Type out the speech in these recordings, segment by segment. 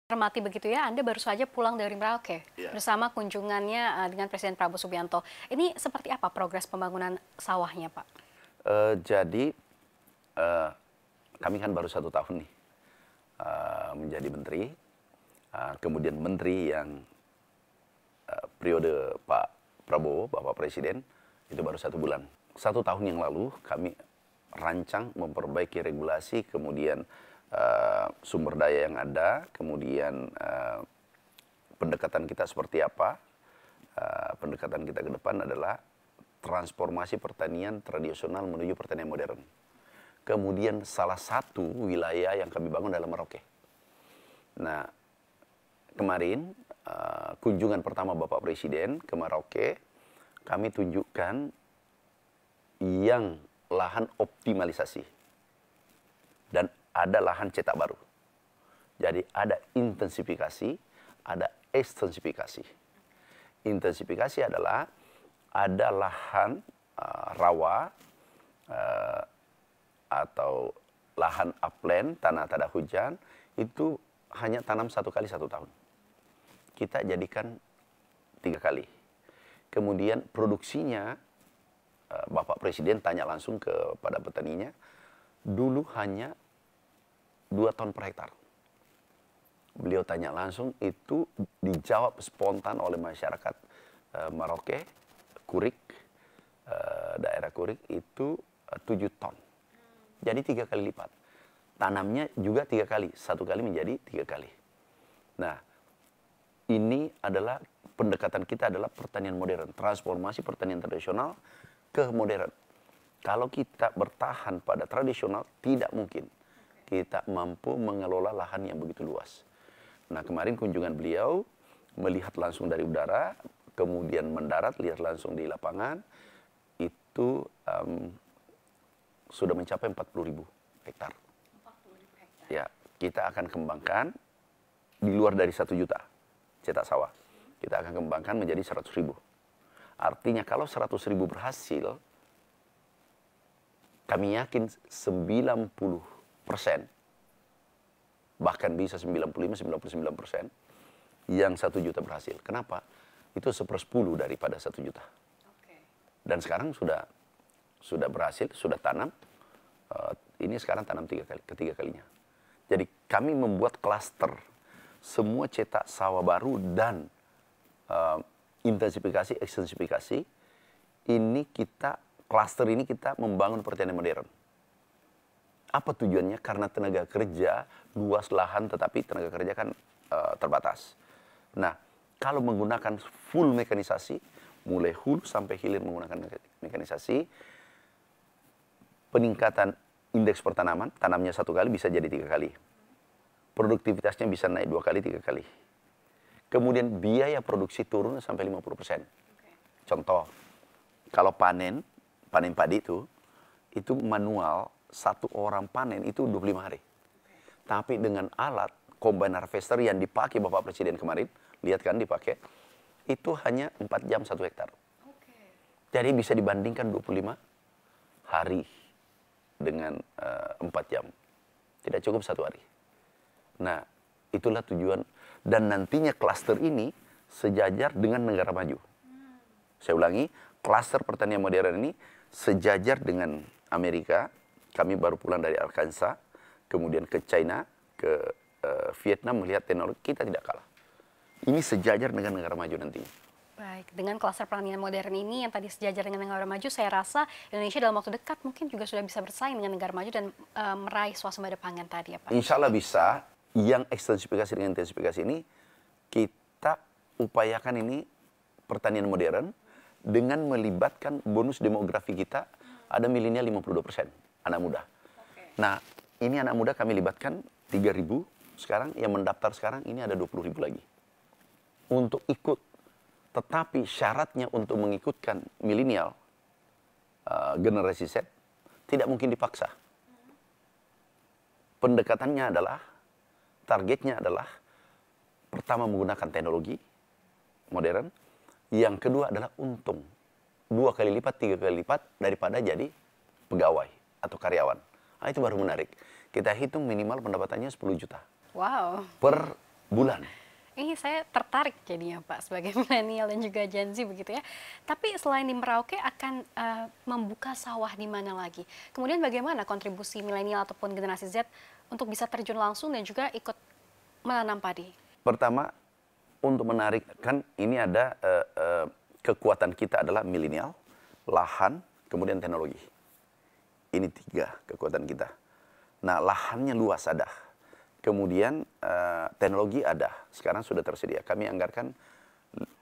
Cermati begitu ya, Anda baru saja pulang dari Merauke Ya. bersama kunjungannya dengan Presiden Prabowo Subianto. Ini seperti apa progres pembangunan sawahnya, Pak? Jadi kami kan baru 1 tahun nih menjadi menteri. Kemudian menteri yang periode Pak Prabowo, Bapak Presiden, itu baru 1 bulan. 1 tahun yang lalu kami rancang memperbaiki regulasi, kemudian sumber daya yang ada, kemudian pendekatan kita seperti apa. Pendekatan kita ke depan adalah transformasi pertanian tradisional menuju pertanian modern. Kemudian salah satu wilayah yang kami bangun adalah Merauke. Nah, kemarin kunjungan pertama Bapak Presiden ke Merauke, kami tunjukkan yang lahan optimalisasi dan ada lahan cetak baru. Jadi ada intensifikasi, ada ekstensifikasi. Intensifikasi adalah ada lahan rawa atau lahan upland, tanah tak ada hujan, itu hanya tanam 1 kali 1 tahun. Kita jadikan 3 kali. Kemudian produksinya, Bapak Presiden tanya langsung kepada petaninya, dulu hanya 2 ton per hektar. Beliau tanya langsung, itu dijawab spontan oleh masyarakat Merauke, Kurik, daerah Kurik itu 7 ton. Jadi 3 kali lipat. Tanamnya juga 3 kali, 1 kali menjadi 3 kali. Nah, ini adalah pendekatan kita adalah pertanian modern, transformasi pertanian tradisional ke modern. Kalau kita bertahan pada tradisional, tidak mungkin kita mampu mengelola lahan yang begitu luas. Nah, kemarin kunjungan beliau melihat langsung dari udara, kemudian mendarat, lihat langsung di lapangan, itu sudah mencapai 40.000 hektar. 40.000 hektar. Ya, kita akan kembangkan di luar dari 1 juta cetak sawah. Kita akan kembangkan menjadi 100.000. Artinya kalau 100.000 berhasil, kami yakin 90%, bahkan bisa 95-99% yang 1 juta berhasil. Kenapa? Itu 1/10 daripada 1 juta. Dan sekarang sudah berhasil, sudah tanam. Ini sekarang tanam ketiga kalinya. Jadi kami membuat klaster semua cetak sawah baru dan intensifikasi, ekstensifikasi. Ini klaster ini kita membangun pertanian modern. Apa tujuannya? Karena tenaga kerja, luas lahan, tetapi tenaga kerja kan terbatas. Nah, kalau menggunakan full mekanisasi, mulai hulu sampai hilir menggunakan mekanisasi, peningkatan indeks pertanaman, tanamnya 1 kali bisa jadi 3 kali. Produktivitasnya bisa naik 2 kali, 3 kali. Kemudian biaya produksi turun sampai 50%. Contoh, kalau panen padi itu manual, 1 orang panen itu 25 hari. Tapi dengan alat combine harvester yang dipakai Bapak Presiden kemarin, lihat kan dipakai, itu hanya 4 jam 1 hektar. Jadi bisa dibandingkan 25 hari dengan 4 jam. Tidak cukup 1 hari. Nah, itulah tujuan. Dan nantinya klaster ini sejajar dengan negara maju. Saya ulangi, klaster pertanian modern ini sejajar dengan Amerika. Kami baru pulang dari Arkansas, kemudian ke China, ke Vietnam, melihat teknologi kita tidak kalah. Ini sejajar dengan negara maju nantinya. Baik, dengan klaster pertanian modern ini yang tadi sejajar dengan negara maju, saya rasa Indonesia dalam waktu dekat mungkin juga sudah bisa bersaing dengan negara maju dan meraih swasembada pangan tadi ya Pak? Insya Allah bisa. Yang ekstensifikasi dengan intensifikasi ini, kita upayakan ini pertanian modern dengan melibatkan bonus demografi kita, ada milenial 52%, anak muda. Nah, ini anak muda kami libatkan 3.000 sekarang, yang mendaftar sekarang ini ada 20.000 lagi. Untuk ikut, tetapi syaratnya untuk mengikutkan milenial, generasi Z, tidak mungkin dipaksa. Pendekatannya adalah, targetnya adalah, pertama menggunakan teknologi modern, yang kedua adalah untung. 2 kali lipat, 3 kali lipat daripada jadi pegawai atau karyawan. Nah, itu baru menarik. Kita hitung minimal pendapatannya 10 juta. Wow. Per bulan. Ini saya tertarik jadinya Pak sebagai milenial dan juga Gen Z begitu ya. Tapi selain di Merauke akan membuka sawah di mana lagi? Kemudian bagaimana kontribusi milenial ataupun generasi Z untuk bisa terjun langsung dan juga ikut menanam padi? Pertama, untuk menarik, kan ini ada kekuatan kita adalah milenial, lahan, kemudian teknologi. Ini 3 kekuatan kita. Nah, lahannya luas ada. Kemudian teknologi ada, sekarang sudah tersedia. Kami anggarkan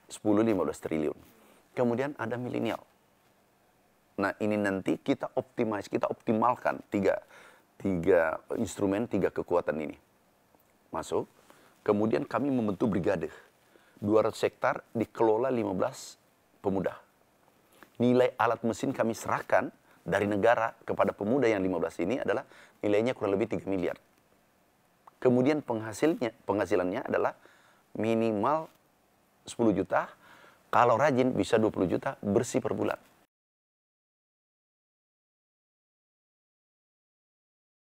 10-15 triliun. Kemudian ada milenial. Nah ini nanti kita optimalkan tiga instrumen, 3 kekuatan ini. Masuk, kemudian kami membentuk brigade. 200 hektar dikelola 15 pemuda. Nilai alat mesin kami serahkan dari negara kepada pemuda yang 15 ini adalah nilainya kurang lebih 3 miliar. Kemudian penghasilannya adalah minimal 10 juta, kalau rajin bisa 20 juta bersih per bulan.